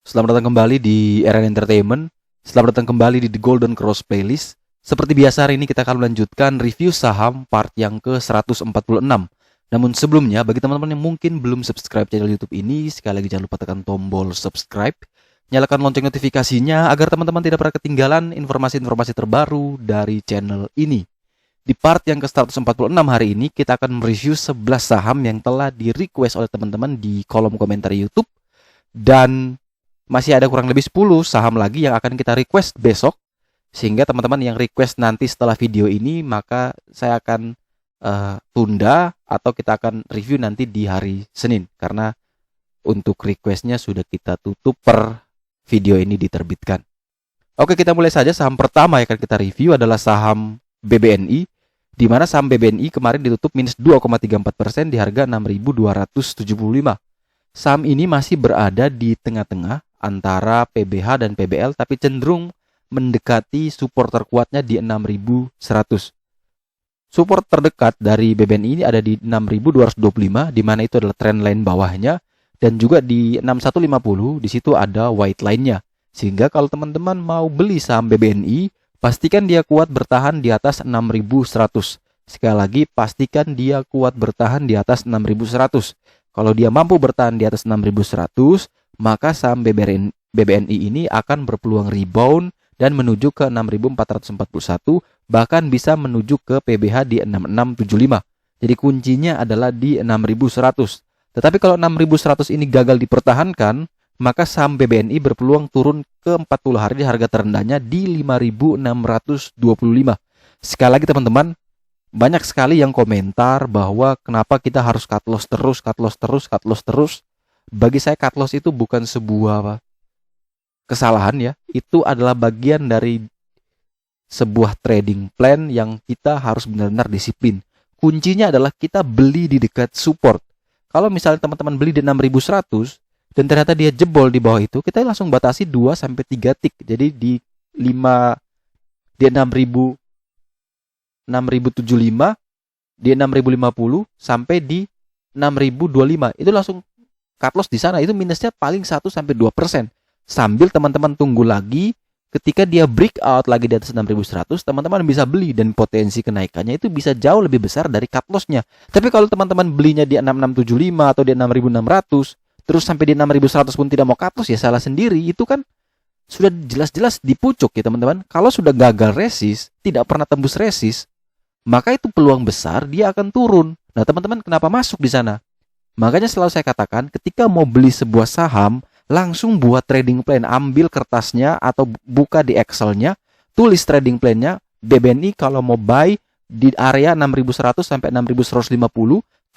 Selamat datang kembali di RN Entertainment. Selamat datang kembali di The Golden Cross Playlist. Seperti biasa hari ini kita akan melanjutkan review saham part yang ke-146. Namun sebelumnya, bagi teman-teman yang mungkin belum subscribe channel YouTube ini, sekali lagi jangan lupa tekan tombol subscribe. Nyalakan lonceng notifikasinya agar teman-teman tidak pernah ketinggalan informasi-informasi terbaru dari channel ini. Di part yang ke-146 hari ini, kita akan mereview 11 saham yang telah di-request oleh teman-teman di kolom komentar YouTube. Dan masih ada kurang lebih 10 saham lagi yang akan kita request besok. Sehingga teman-teman yang request nanti setelah video ini, maka saya akan tunda atau kita akan review nanti di hari Senin. Karena untuk requestnya sudah kita tutup per video ini diterbitkan. Oke, kita mulai saja. Saham pertama yang akan kita review adalah saham BBNI. Di mana saham BBNI kemarin ditutup minus 2,34% di harga 6.275. Saham ini masih berada di tengah-tengah antara PBH dan PBL, tapi cenderung mendekati support terkuatnya di 6.100. Support terdekat dari BBNI ini ada di 6.225, di mana itu adalah trend line bawahnya, dan juga di 6.150, di situ ada white line-nya. Sehingga kalau teman-teman mau beli saham BBNI, pastikan dia kuat bertahan di atas 6.100. Sekali lagi, pastikan dia kuat bertahan di atas 6.100. Kalau dia mampu bertahan di atas 6.100, maka saham BBNI ini akan berpeluang rebound dan menuju ke 6.441, bahkan bisa menuju ke PBH di 6675. Jadi kuncinya adalah di 6.100. Tetapi kalau 6.100 ini gagal dipertahankan, maka saham BBNI berpeluang turun ke 40 hari di harga terendahnya di 5.625. Sekali lagi teman-teman, banyak sekali yang komentar bahwa kenapa kita harus cut loss terus, cut loss terus, cut loss terus. Bagi saya cut loss itu bukan sebuah kesalahan ya. Itu adalah bagian dari sebuah trading plan yang kita harus benar-benar disiplin. Kuncinya adalah kita beli di dekat support. Kalau misalnya teman-teman beli di 6.100 dan ternyata dia jebol di bawah itu, kita langsung batasi 2-3 tick. Jadi di 6.075, di 6.050 sampai di 6.025. Itu langsung cut loss di sana. Itu minusnya paling 1-2%. Sambil teman-teman tunggu lagi, ketika dia breakout lagi di atas 6.100, teman-teman bisa beli dan potensi kenaikannya itu bisa jauh lebih besar dari cut loss-nya. Tapi kalau teman-teman belinya di 6.675 atau di 6.600, terus sampai di 6.100 pun tidak mau cut loss, ya salah sendiri. Itu kan sudah jelas-jelas di pucuk ya teman-teman. Kalau sudah gagal resist, tidak pernah tembus resist, maka itu peluang besar dia akan turun. Nah teman-teman kenapa masuk di sana? Makanya selalu saya katakan, ketika mau beli sebuah saham, langsung buat trading plan. Ambil kertasnya atau buka di Excel-nya, tulis trading plan-nya. BBNI kalau mau buy di area 6.100 sampai 6.150,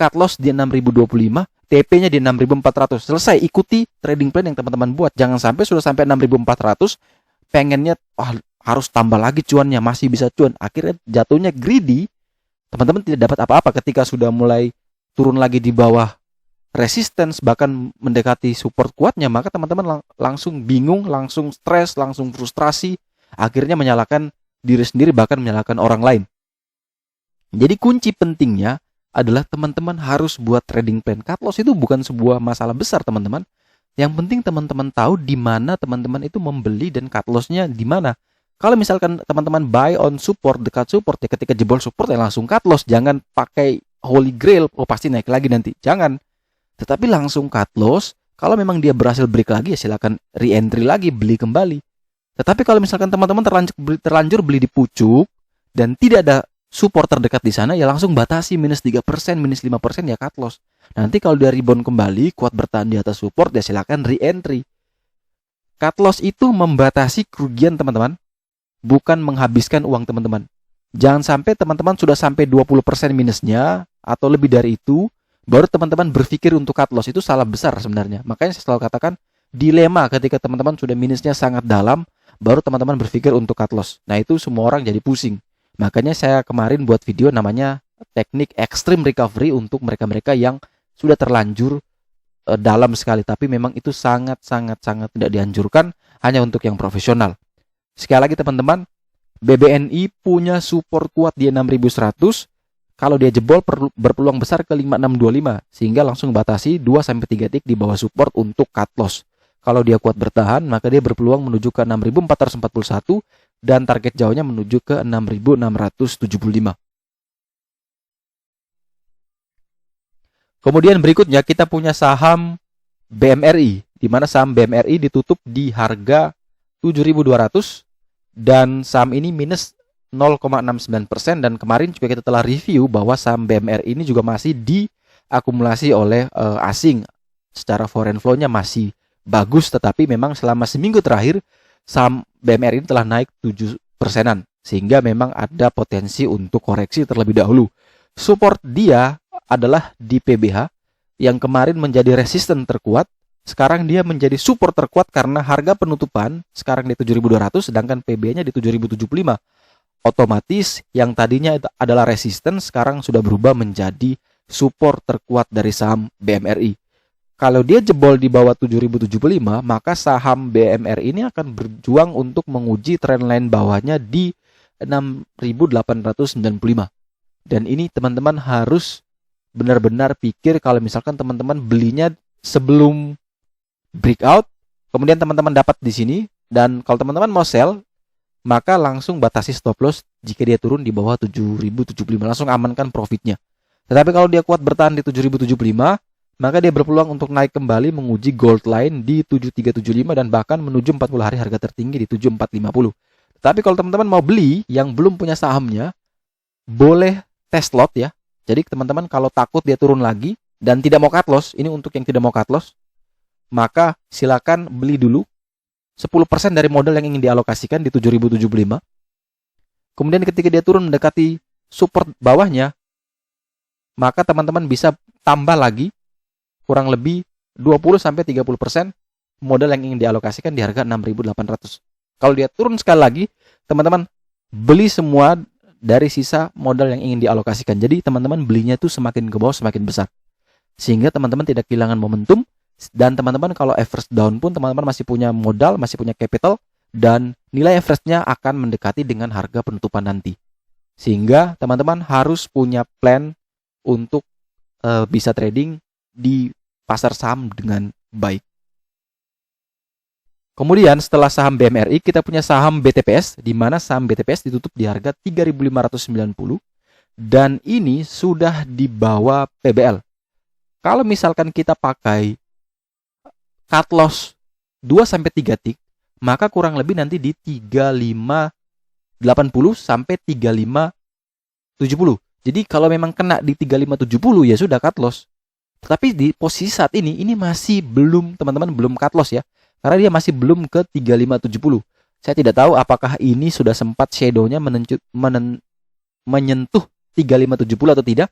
cut loss di 6.025, TP-nya di 6.400. Selesai, ikuti trading plan yang teman-teman buat. Jangan sampai sudah sampai 6.400, pengennya harus tambah lagi cuannya, masih bisa cuan. Akhirnya jatuhnya greedy. Teman-teman tidak dapat apa-apa ketika sudah mulai turun lagi di bawah resistance, bahkan mendekati support kuatnya, maka teman-teman langsung bingung, langsung stres, langsung frustrasi, akhirnya menyalahkan diri sendiri, bahkan menyalahkan orang lain. Jadi kunci pentingnya adalah teman-teman harus buat trading plan. Cut loss itu bukan sebuah masalah besar teman-teman. Yang penting teman-teman tahu di mana teman-teman itu membeli dan cut loss-nya di mana. Kalau misalkan teman-teman buy on support, dekat support, ya ketika jebol support ya langsung cut loss. Jangan pakai holy grail, pasti naik lagi nanti. Jangan. Tetapi langsung cut loss. Kalau memang dia berhasil break lagi, ya silakan re-entry lagi, beli kembali. Tetapi kalau misalkan teman-teman terlanjur beli di pucuk dan tidak ada support terdekat di sana, ya langsung batasi minus 3%, minus 5% ya cut loss. Nanti kalau dia rebound kembali, kuat bertahan di atas support, ya silakan re-entry. Cut loss itu membatasi kerugian teman-teman, bukan menghabiskan uang teman-teman. Jangan sampai teman-teman sudah sampai 20% minusnya atau lebih dari itu, baru teman-teman berpikir untuk cut loss. Itu salah besar sebenarnya. Makanya saya selalu katakan, dilema ketika teman-teman sudah minusnya sangat dalam, baru teman-teman berpikir untuk cut loss. Nah itu semua orang jadi pusing. Makanya saya kemarin buat video namanya teknik extreme recovery untuk mereka-mereka yang sudah terlanjur dalam sekali. Tapi memang itu sangat-sangat tidak dianjurkan, hanya untuk yang profesional. Sekali lagi teman-teman, BBNI punya support kuat di 6.100. Kalau dia jebol berpeluang besar ke 5625, sehingga langsung batasi 2-3 tick di bawah support untuk cut loss. Kalau dia kuat bertahan, maka dia berpeluang menuju ke 6.441 dan target jauhnya menuju ke 6.675. Kemudian berikutnya kita punya saham BMRI, di mana saham BMRI ditutup di harga 7.200 dan saham ini minus 0,69%, dan kemarin juga kita telah review bahwa saham BMRI ini juga masih diakumulasi oleh asing. Secara foreign flow-nya masih bagus, tetapi memang selama seminggu terakhir saham BMRI ini telah naik 7%-an, sehingga memang ada potensi untuk koreksi terlebih dahulu. Support dia adalah di PBH yang kemarin menjadi resisten terkuat. Sekarang dia menjadi support terkuat karena harga penutupan sekarang di 7.200 sedangkan PB-nya di 7.075. Otomatis yang tadinya adalah resisten sekarang sudah berubah menjadi support terkuat dari saham BMRI. Kalau dia jebol di bawah 7.075, maka saham BMRI ini akan berjuang untuk menguji trendline bawahnya di 6.895. Dan ini teman-teman harus benar-benar pikir kalau misalkan teman-teman belinya sebelum breakout, kemudian teman-teman dapat di sini, dan kalau teman-teman mau sell, maka langsung batasi stop loss jika dia turun di bawah 7.075, langsung amankan profitnya. Tetapi kalau dia kuat bertahan di 7.075, maka dia berpeluang untuk naik kembali menguji gold line di 7.375 dan bahkan menuju 40 hari harga tertinggi di 7.450. Tetapi kalau teman-teman mau beli yang belum punya sahamnya, boleh test lot ya. Jadi teman-teman kalau takut dia turun lagi dan tidak mau cut loss, ini untuk yang tidak mau cut loss, maka silakan beli dulu 10% dari modal yang ingin dialokasikan di 7.075. Kemudian ketika dia turun mendekati support bawahnya, maka teman-teman bisa tambah lagi kurang lebih 20-30% modal yang ingin dialokasikan di harga 6.800. Kalau dia turun sekali lagi, teman-teman beli semua dari sisa modal yang ingin dialokasikan. Jadi teman-teman belinya itu semakin ke bawah semakin besar, sehingga teman-teman tidak kehilangan momentum. Dan teman-teman kalau average down pun teman-teman masih punya modal, masih punya capital, dan nilai average-nya akan mendekati dengan harga penutupan nanti. Sehingga teman-teman harus punya plan untuk bisa trading di pasar saham dengan baik. Kemudian setelah saham BMRI kita punya saham BTPS, di mana saham BTPS ditutup di harga 3.590 dan ini sudah di bawah PBL. Kalau misalkan kita pakai cut loss 2-3 tick, maka kurang lebih nanti di 3580 sampai 3570. Jadi kalau memang kena di 3570 ya sudah cut loss. Tetapi di posisi saat ini masih belum, teman-teman belum cut loss ya. Karena dia masih belum ke 3570. Saya tidak tahu apakah ini sudah sempat shadow-nya menyentuh 3570 atau tidak.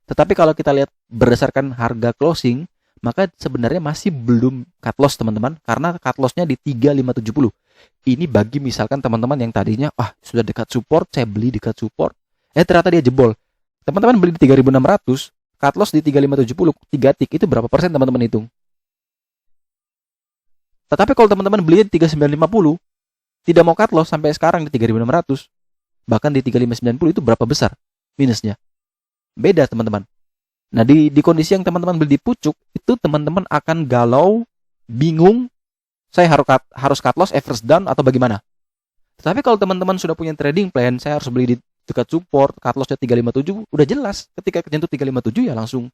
Tetapi kalau kita lihat berdasarkan harga closing, maka sebenarnya masih belum cut loss teman-teman, karena cut loss-nya di 3570. Ini bagi misalkan teman-teman yang tadinya sudah dekat support, saya beli dekat support, ternyata dia jebol. Teman-teman beli di 3600, cut loss di 3570, 3 tick itu berapa persen teman-teman hitung? Tetapi kalau teman-teman beli di 3950, tidak mau cut loss sampai sekarang di 3600, bahkan di 3590, itu berapa besar minusnya? Beda teman-teman. Nah di kondisi yang teman-teman beli di pucuk, itu teman-teman akan galau, bingung, saya harus cut loss, average down atau bagaimana. Tetapi kalau teman-teman sudah punya trading plan, saya harus beli di dekat support, cut lossnya 357, udah jelas. Ketika kejentuh 357 ya langsung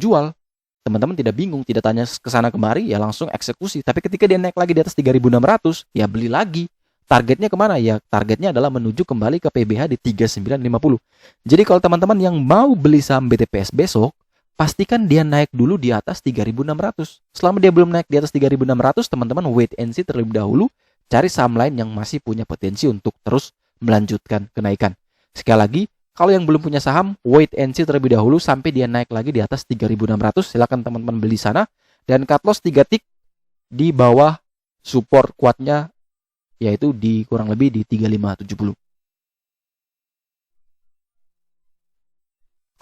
jual. Teman-teman tidak bingung, tidak tanya ke sana kemari, ya langsung eksekusi. Tapi ketika dia naik lagi di atas 3.600, ya beli lagi. Targetnya kemana? Ya targetnya adalah menuju kembali ke PBH di 3950. Jadi kalau teman-teman yang mau beli saham BTPS besok, pastikan dia naik dulu di atas 3600. Selama dia belum naik di atas 3600, teman-teman wait and see terlebih dahulu, cari saham lain yang masih punya potensi untuk terus melanjutkan kenaikan. Sekali lagi, kalau yang belum punya saham, wait and see terlebih dahulu sampai dia naik lagi di atas 3600. Silakan teman-teman beli sana dan cut loss 3 tick di bawah support kuatnya, yaitu di kurang lebih di 3570.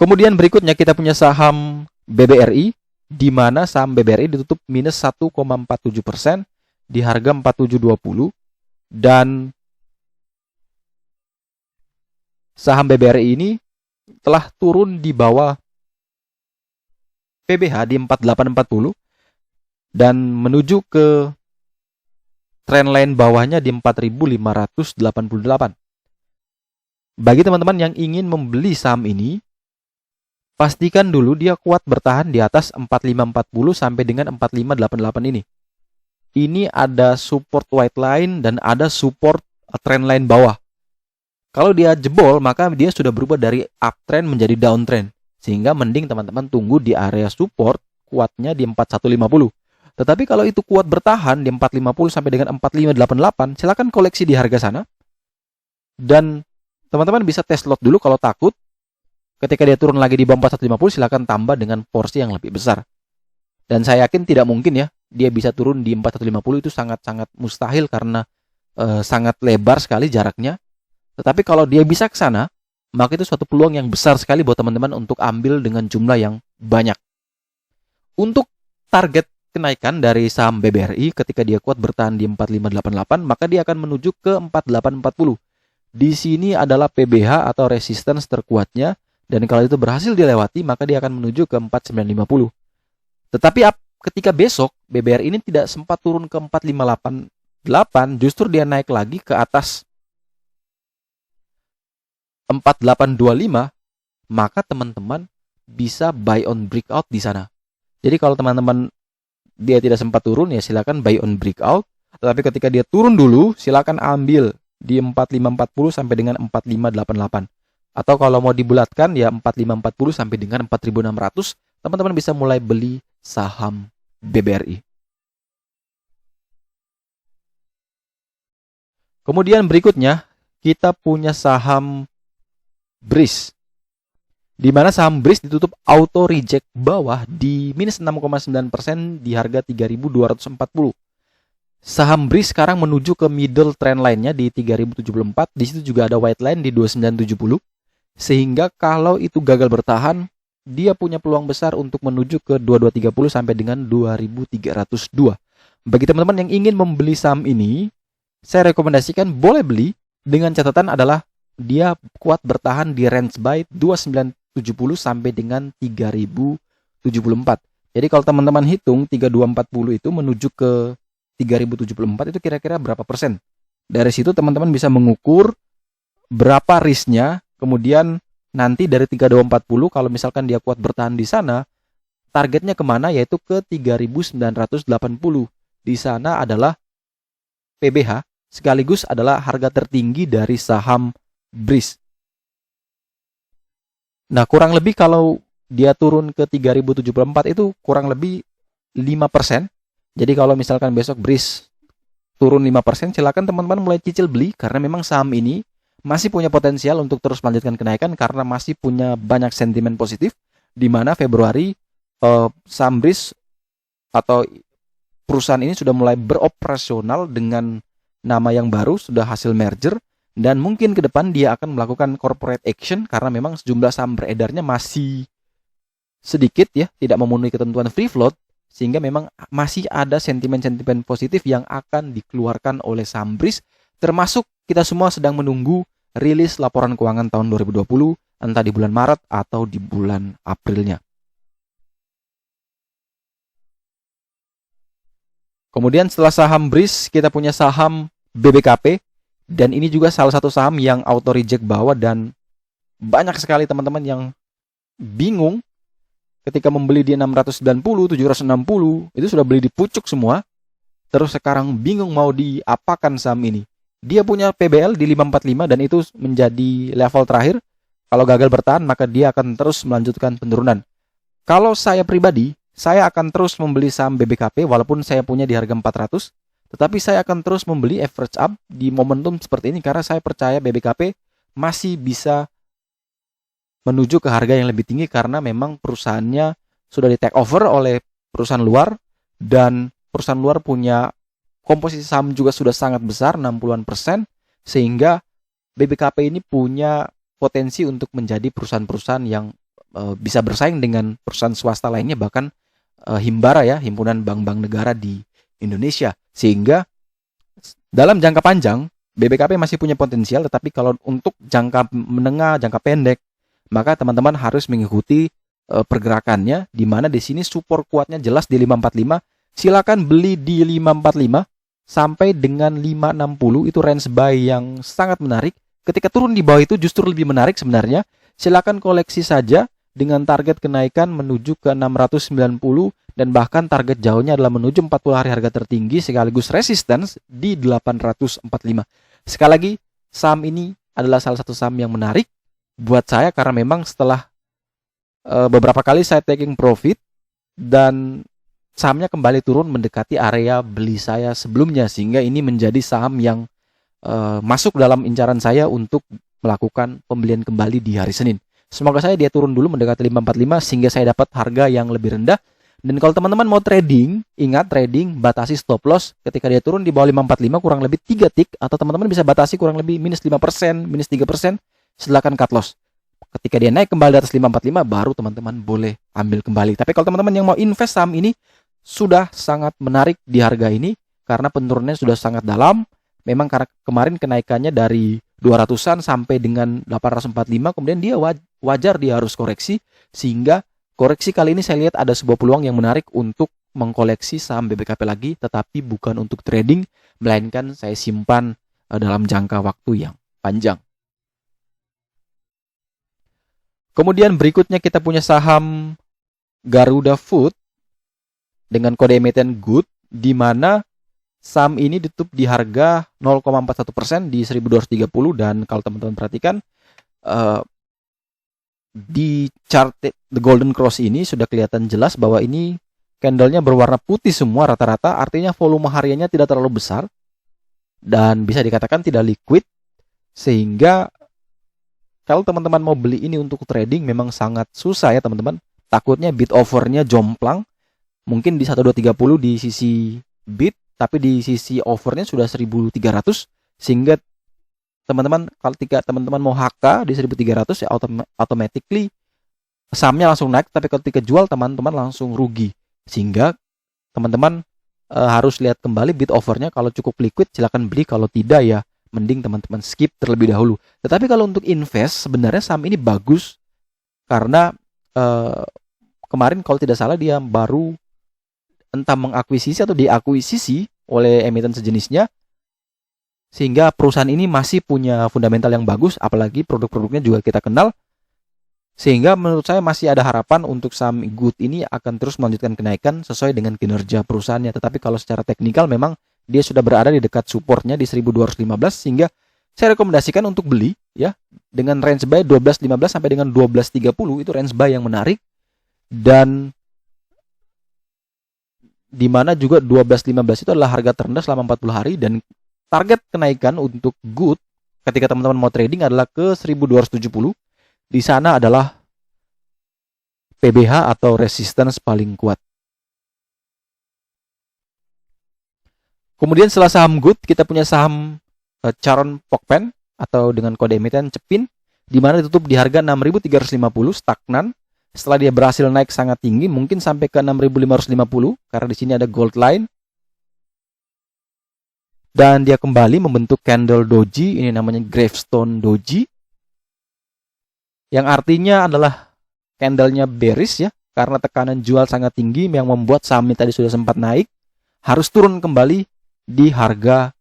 Kemudian berikutnya kita punya saham BBRI, di mana saham BBRI ditutup minus 1,47% di harga 4720, dan saham BBRI ini telah turun di bawah PBH di 4840 dan menuju ke trendline bawahnya di 4.588. Bagi teman-teman yang ingin membeli saham ini, pastikan dulu dia kuat bertahan di atas 4540 sampai dengan 4588 ini. Ini ada support white line dan ada support trendline bawah. Kalau dia jebol, maka dia sudah berubah dari uptrend menjadi downtrend. Sehingga mending teman-teman tunggu di area support kuatnya di 4150. Tetapi kalau itu kuat bertahan di 450 sampai dengan 4588, silakan koleksi di harga sana. Dan teman-teman bisa tes lot dulu kalau takut. Ketika dia turun lagi di bawah 4150, silakan tambah dengan porsi yang lebih besar. Dan saya yakin tidak mungkin ya, dia bisa turun di 4150, itu sangat-sangat mustahil karena sangat lebar sekali jaraknya. Tetapi kalau dia bisa ke sana, maka itu suatu peluang yang besar sekali buat teman-teman untuk ambil dengan jumlah yang banyak. Untuk target kenaikan dari saham BBRI ketika dia kuat bertahan di 4588, maka dia akan menuju ke 4840. Di sini adalah PBH atau resistance terkuatnya, dan kalau itu berhasil dilewati, maka dia akan menuju ke 4950. Tetapi ketika besok BBRI ini tidak sempat turun ke 4588, justru dia naik lagi ke atas 4825, maka teman-teman bisa buy on breakout di sana. Jadi kalau teman-teman dia tidak sempat turun, ya silakan buy on breakout. Tetapi ketika dia turun dulu, silakan ambil di 4540 sampai dengan 4588. Atau kalau mau dibulatkan ya 4540 sampai dengan 4600, teman-teman bisa mulai beli saham BBRI. Kemudian berikutnya kita punya saham BRIS, di mana saham BRIS ditutup auto reject bawah di minus 6,9% di harga 3.240. Saham BRIS sekarang menuju ke middle trend line-nya di 3.074. Di situ juga ada white line di 2970. Sehingga kalau itu gagal bertahan, dia punya peluang besar untuk menuju ke 2230 sampai dengan 2302. Bagi teman-teman yang ingin membeli saham ini, saya rekomendasikan boleh beli dengan catatan adalah dia kuat bertahan di range buy 2970 sampai dengan 3074. Jadi kalau teman-teman hitung 3240 itu menuju ke 3074 itu kira-kira berapa persen. Dari situ teman-teman bisa mengukur berapa risknya. Kemudian nanti dari 3240 kalau misalkan dia kuat bertahan di sana, targetnya kemana, yaitu ke 3980. Di sana adalah PBH sekaligus adalah harga tertinggi dari saham BRIS. Nah, kurang lebih kalau dia turun ke 3074 itu kurang lebih 5%. Jadi kalau misalkan besok BRIS turun 5%, silakan teman-teman mulai cicil beli karena memang saham ini masih punya potensial untuk terus melanjutkan kenaikan karena masih punya banyak sentimen positif, di mana Februari saham BRIS atau perusahaan ini sudah mulai beroperasional dengan nama yang baru, sudah hasil merger, dan mungkin ke depan dia akan melakukan corporate action karena memang sejumlah saham beredarnya masih sedikit ya, tidak memenuhi ketentuan free float, sehingga memang masih ada sentimen-sentimen positif yang akan dikeluarkan oleh saham BRIS, termasuk kita semua sedang menunggu rilis laporan keuangan tahun 2020, entah di bulan Maret atau di bulan Aprilnya. Kemudian setelah saham BRIS, kita punya saham BBKP, dan ini juga salah satu saham yang auto reject bawah, dan banyak sekali teman-teman yang bingung ketika membeli di 690, 760, itu sudah beli di pucuk semua, terus sekarang bingung mau diapakan saham ini. Dia punya PBL di 545 dan itu menjadi level terakhir. Kalau gagal bertahan, maka dia akan terus melanjutkan penurunan. Kalau saya pribadi, saya akan terus membeli saham BBKP walaupun saya punya di harga 400, tetapi saya akan terus membeli average up di momentum seperti ini karena saya percaya BBKP masih bisa menuju ke harga yang lebih tinggi karena memang perusahaannya sudah di take over oleh perusahaan luar, dan perusahaan luar punya komposisi saham juga sudah sangat besar, 60%, sehingga BBKP ini punya potensi untuk menjadi perusahaan-perusahaan yang bisa bersaing dengan perusahaan swasta lainnya, bahkan Himbara ya, himpunan bank-bank negara di Indonesia. Sehingga dalam jangka panjang BBKP masih punya potensial, tetapi kalau untuk jangka menengah, jangka pendek, maka teman-teman harus mengikuti pergerakannya, di mana di sini support kuatnya jelas di 545. silakan beli di 545 sampai dengan 560, itu range buy yang sangat menarik. Ketika turun di bawah itu justru lebih menarik sebenarnya. Silakan koleksi saja dengan target kenaikan menuju ke 690 dan bahkan target jauhnya adalah menuju 40 hari harga tertinggi sekaligus resistance di 845. Sekali lagi, saham ini adalah salah satu saham yang menarik buat saya karena memang setelah beberapa kali saya taking profit dan sahamnya kembali turun mendekati area beli saya sebelumnya, sehingga ini menjadi saham yang masuk dalam incaran saya untuk melakukan pembelian kembali di hari Senin. Semoga saya dia turun dulu mendekati 545 sehingga saya dapat harga yang lebih rendah. Dan kalau teman-teman mau trading, ingat trading batasi stop loss ketika dia turun di bawah 545 kurang lebih 3 tick, atau teman-teman bisa batasi kurang lebih minus 5%, minus 3%, silakan cut loss. Ketika dia naik kembali di atas 545 baru teman-teman boleh ambil kembali. Tapi kalau teman-teman yang mau invest saham ini sudah sangat menarik di harga ini karena penurunannya sudah sangat dalam. Memang karena kemarin kenaikannya dari 200-an sampai dengan 845, kemudian dia wajar dia harus koreksi, sehingga koreksi kali ini saya lihat ada sebuah peluang yang menarik untuk mengkoleksi saham BBKP lagi, tetapi bukan untuk trading, melainkan saya simpan dalam jangka waktu yang panjang. Kemudian berikutnya kita punya saham Garuda Food dengan kode emiten GOOD, di mana saham ini ditutup di harga 0,41% di 1230, dan kalau teman-teman perhatikan di chart The Golden Cross ini sudah kelihatan jelas bahwa ini candlenya berwarna putih semua rata-rata, artinya volume hariannya tidak terlalu besar dan bisa dikatakan tidak liquid, sehingga kalau teman-teman mau beli ini untuk trading memang sangat susah ya teman-teman. Takutnya bid overnya jomplang, mungkin di 1230 di sisi bid, tapi di sisi overnya sudah 1300, sehingga teman-teman kalau teman-teman mau HK di 1300 ya automatically sahamnya langsung naik, tapi ketika jual teman-teman langsung rugi, sehingga teman-teman harus lihat kembali bid overnya. Kalau cukup liquid silakan beli, kalau tidak ya mending teman-teman skip terlebih dahulu. Tetapi kalau untuk invest sebenarnya saham ini bagus karena kemarin kalau tidak salah dia baru entah mengakuisisi atau diakuisisi oleh emiten sejenisnya, sehingga perusahaan ini masih punya fundamental yang bagus, apalagi produk-produknya juga kita kenal, sehingga menurut saya masih ada harapan untuk saham GOOD ini akan terus melanjutkan kenaikan sesuai dengan kinerja perusahaannya. Tetapi kalau secara teknikal memang dia sudah berada di dekat supportnya di 1215, sehingga saya rekomendasikan untuk beli ya dengan range buy 1215 sampai dengan 1230, itu range buy yang menarik, dan di mana juga 1215 itu adalah harga terendah selama 40 hari, dan target kenaikan untuk GOOD ketika teman-teman mau trading adalah ke 1270. Di sana adalah PBH atau resistance paling kuat. Kemudian setelah saham GOOD kita punya saham Charon Pokpen atau dengan kode emiten CEPIN, di mana ditutup di harga 6.350, stagnan. Setelah dia berhasil naik sangat tinggi, mungkin sampai ke 6.550 karena di sini ada gold line. Dan dia kembali membentuk candle doji, ini namanya gravestone doji, yang artinya adalah candlenya bearish ya, karena tekanan jual sangat tinggi yang membuat saham ini tadi sudah sempat naik, harus turun kembali di harga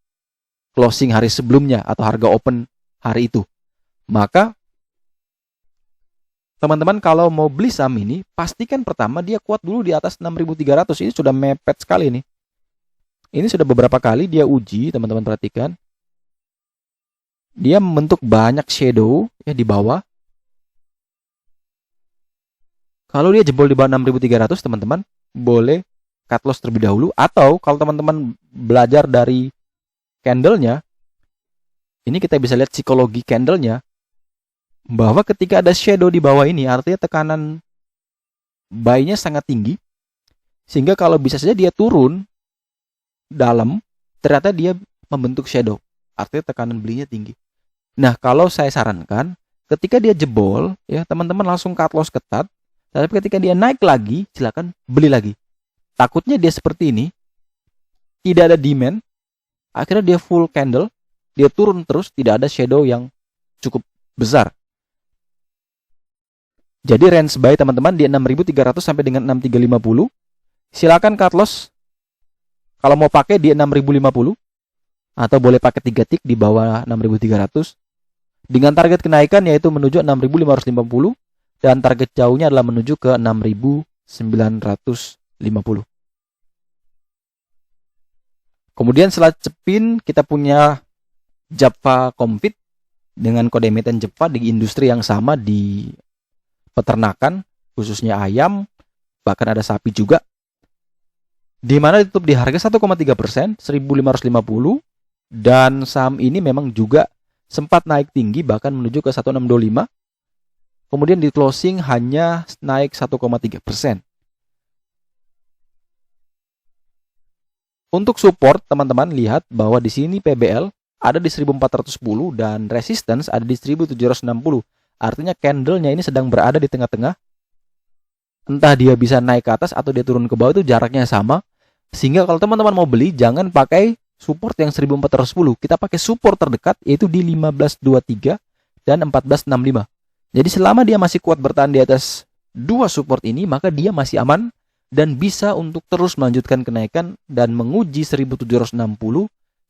closing hari sebelumnya atau harga open hari itu. Maka teman-teman kalau mau beli saham ini, pastikan pertama dia kuat dulu di atas 6.300. Ini sudah mepet sekali nih. Ini sudah beberapa kali dia uji, teman-teman perhatikan. Dia membentuk banyak shadow ya di bawah. Kalau dia jebol di bawah 6.300, teman-teman boleh cut loss terlebih dahulu. Atau kalau teman-teman belajar dari candlenya, ini kita bisa lihat psikologi candlenya, bahwa ketika ada shadow di bawah ini artinya tekanan buy-nya sangat tinggi, sehingga kalau bisa saja dia turun dalam, ternyata dia membentuk shadow, artinya tekanan belinya tinggi. Nah, kalau saya sarankan ketika dia jebol ya teman-teman langsung cut loss ketat, tapi ketika dia naik lagi silakan beli lagi. Takutnya dia seperti ini, tidak ada demand, akhirnya dia full candle, dia turun terus, tidak ada shadow yang cukup besar. Jadi range buy teman-teman di 6.300 sampai dengan 6.350. Silakan cut loss Kalau mau pakai di 6.050 atau boleh pakai 3 tik di bawah 6.300 dengan target kenaikan yaitu menuju 6.550 dan target jauhnya adalah menuju ke 6.950. Kemudian setelah cepin kita punya Java Comfit dengan kode emiten Java di industri yang sama di peternakan, khususnya ayam, bahkan ada sapi juga. Di mana ditutup di harga 1,3%, 1.550, dan saham ini memang juga sempat naik tinggi bahkan menuju ke 1625. Kemudian di closing hanya naik 1,3%. Untuk support, teman-teman lihat bahwa di sini PBL ada di 1410 dan resistance ada di 1760. Artinya candlenya ini sedang berada di tengah-tengah. Entah dia bisa naik ke atas atau dia turun ke bawah, itu jaraknya sama. Sehingga kalau teman-teman mau beli, jangan pakai support yang 1410. Kita pakai support terdekat yaitu di 1523 dan 1465. Jadi selama dia masih kuat bertahan di atas dua support ini, maka dia masih aman dan bisa untuk terus melanjutkan kenaikan dan menguji 1760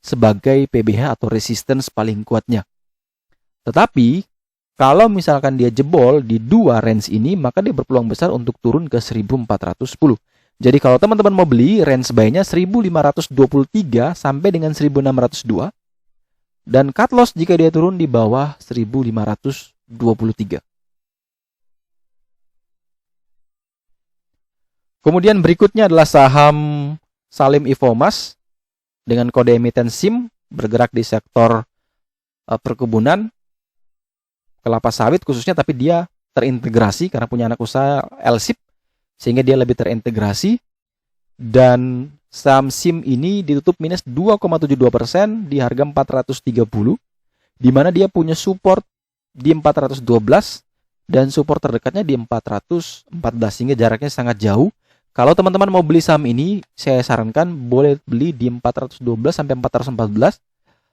sebagai PBH atau resistance paling kuatnya. Tetapi kalau misalkan dia jebol di dua range ini, maka dia berpeluang besar untuk turun ke 1410. Jadi kalau teman-teman mau beli, range buy-nya 1523 sampai dengan 1602. Dan cut loss jika dia turun di bawah 1523. Kemudian berikutnya adalah saham Salim Infomas dengan kode emiten SIM, bergerak di sektor perkebunan, kelapa sawit khususnya, tapi dia terintegrasi karena punya anak usaha LSIP, sehingga dia lebih terintegrasi. Dan saham SIM ini ditutup minus 2,72% di harga 430, di mana dia punya support di 412 dan support terdekatnya di 414, sehingga jaraknya sangat jauh. Kalau teman-teman mau beli saham ini, saya sarankan boleh beli di 412 sampai 414.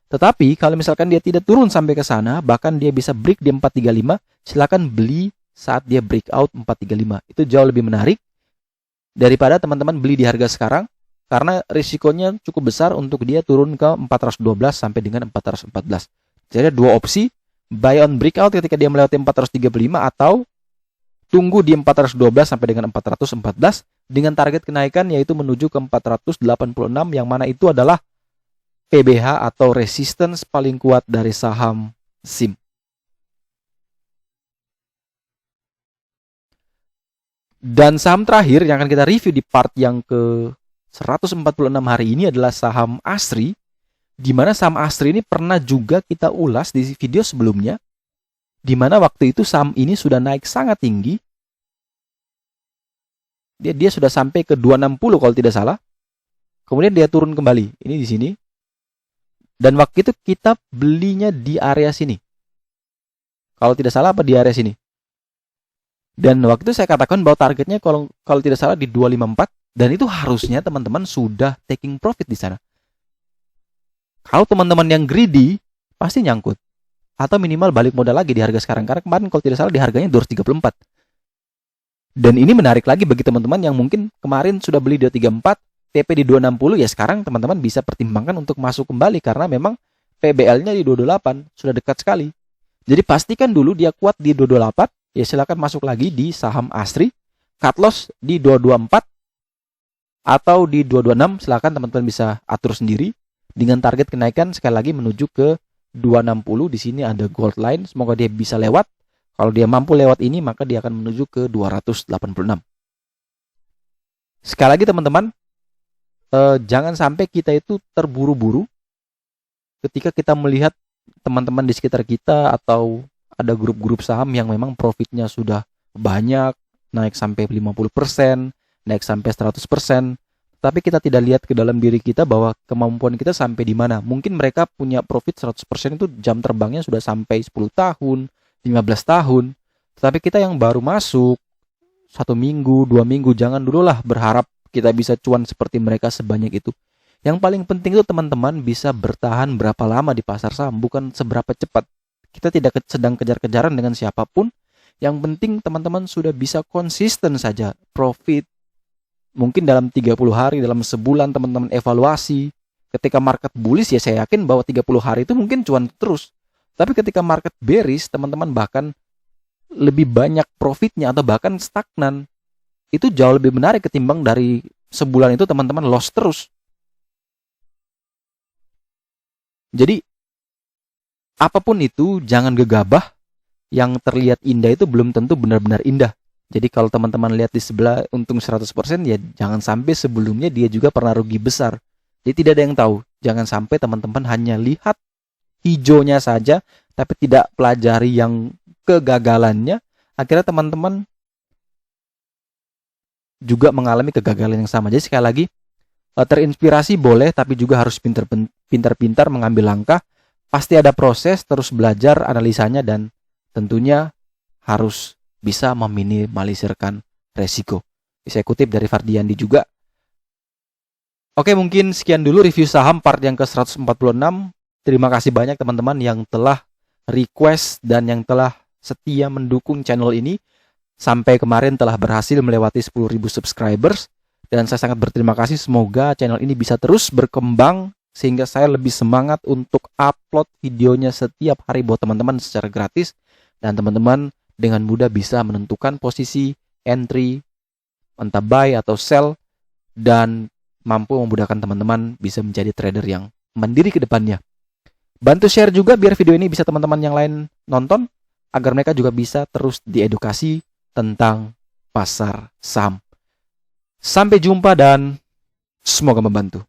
Tetapi kalau misalkan dia tidak turun sampai ke sana, bahkan dia bisa break di 435, silakan beli saat dia breakout 435. Itu jauh lebih menarik daripada teman-teman beli di harga sekarang, karena risikonya cukup besar untuk dia turun ke 412 sampai dengan 414. Jadi ada dua opsi, buy on breakout ketika dia melewati 435 atau tunggu di 412 sampai dengan 414 dengan target kenaikan yaitu menuju ke 486, yang mana itu adalah PBH atau resistance paling kuat dari saham SIM. Dan saham terakhir yang akan kita review di part yang ke 146 hari ini adalah saham Asri, di mana saham Asri ini pernah juga kita ulas di video sebelumnya, di mana waktu itu saham ini sudah naik sangat tinggi. Dia sudah sampai ke 260 kalau tidak salah. Kemudian dia turun kembali. Ini di sini. Dan waktu itu kita belinya di area sini. Kalau tidak salah apa di area sini. Dan waktu itu saya katakan bahwa targetnya kalau tidak salah di 254, dan itu harusnya teman-teman sudah taking profit di sana. Kalau teman-teman yang greedy pasti nyangkut atau minimal balik modal lagi di harga sekarang, karena kemarin kalau tidak salah di harganya 234. Dan ini menarik lagi bagi teman-teman yang mungkin kemarin sudah beli di 234, TP di 260, ya sekarang teman-teman bisa pertimbangkan untuk masuk kembali karena memang PBL-nya di 228, sudah dekat sekali. Jadi pastikan dulu dia kuat di 228, ya silakan masuk lagi di saham Asri. Cut loss di 224 atau di 226, silakan teman-teman bisa atur sendiri dengan target kenaikan sekali lagi menuju ke 260. Di sini ada gold line, semoga dia bisa lewat. Kalau dia mampu lewat ini, maka dia akan menuju ke 286. Sekali lagi teman-teman, jangan sampai kita itu terburu-buru ketika kita melihat teman-teman di sekitar kita atau ada grup-grup saham yang memang profitnya sudah banyak, naik sampai 50%, naik sampai 100%. Tapi kita tidak lihat ke dalam diri kita bahwa kemampuan kita sampai di mana. Mungkin mereka punya profit 100% itu jam terbangnya sudah sampai 10 tahun, 15 tahun. Tetapi kita yang baru masuk 1 minggu, 2 minggu, jangan dulu lah berharap kita bisa cuan seperti mereka sebanyak itu. Yang paling penting itu teman-teman bisa bertahan berapa lama di pasar saham, bukan seberapa cepat. Kita tidak sedang kejar-kejaran dengan siapapun. Yang penting teman-teman sudah bisa konsisten saja profit Mungkin dalam 30 hari, dalam sebulan teman-teman evaluasi. Ketika market bullish ya saya yakin bahwa 30 hari itu mungkin cuan terus. Tapi ketika market bearish, teman-teman bahkan lebih banyak profitnya atau bahkan stagnan. Itu jauh lebih menarik ketimbang dari sebulan itu teman-teman loss terus. Jadi apapun itu jangan gegabah. Yang terlihat indah itu belum tentu benar-benar indah. Jadi kalau teman-teman lihat di sebelah untung 100%, ya jangan sampai sebelumnya dia juga pernah rugi besar. Jadi tidak ada yang tahu. Jangan sampai teman-teman hanya lihat hijaunya saja, tapi tidak pelajari yang kegagalannya. Akhirnya teman-teman juga mengalami kegagalan yang sama. Jadi sekali lagi, terinspirasi boleh, tapi juga harus pintar-pintar mengambil langkah. Pasti ada proses, terus belajar analisanya, dan tentunya harus bisa meminimalisirkan resiko. Saya kutip dari Fardiandi juga. Oke, mungkin sekian dulu review saham part yang ke-146. Terima kasih banyak teman-teman yang telah request dan yang telah setia mendukung channel ini. Sampai kemarin telah berhasil melewati 10.000 subscribers. Dan saya sangat berterima kasih. Semoga channel ini bisa terus berkembang sehingga saya lebih semangat untuk upload videonya setiap hari buat teman-teman secara gratis. Dan teman-teman dengan mudah bisa menentukan posisi entry, entah buy atau sell, dan mampu memudahkan teman-teman bisa menjadi trader yang mandiri ke depannya. Bantu share juga biar video ini bisa teman-teman yang lain nonton, agar mereka juga bisa terus diedukasi tentang pasar saham. Sampai jumpa dan semoga membantu.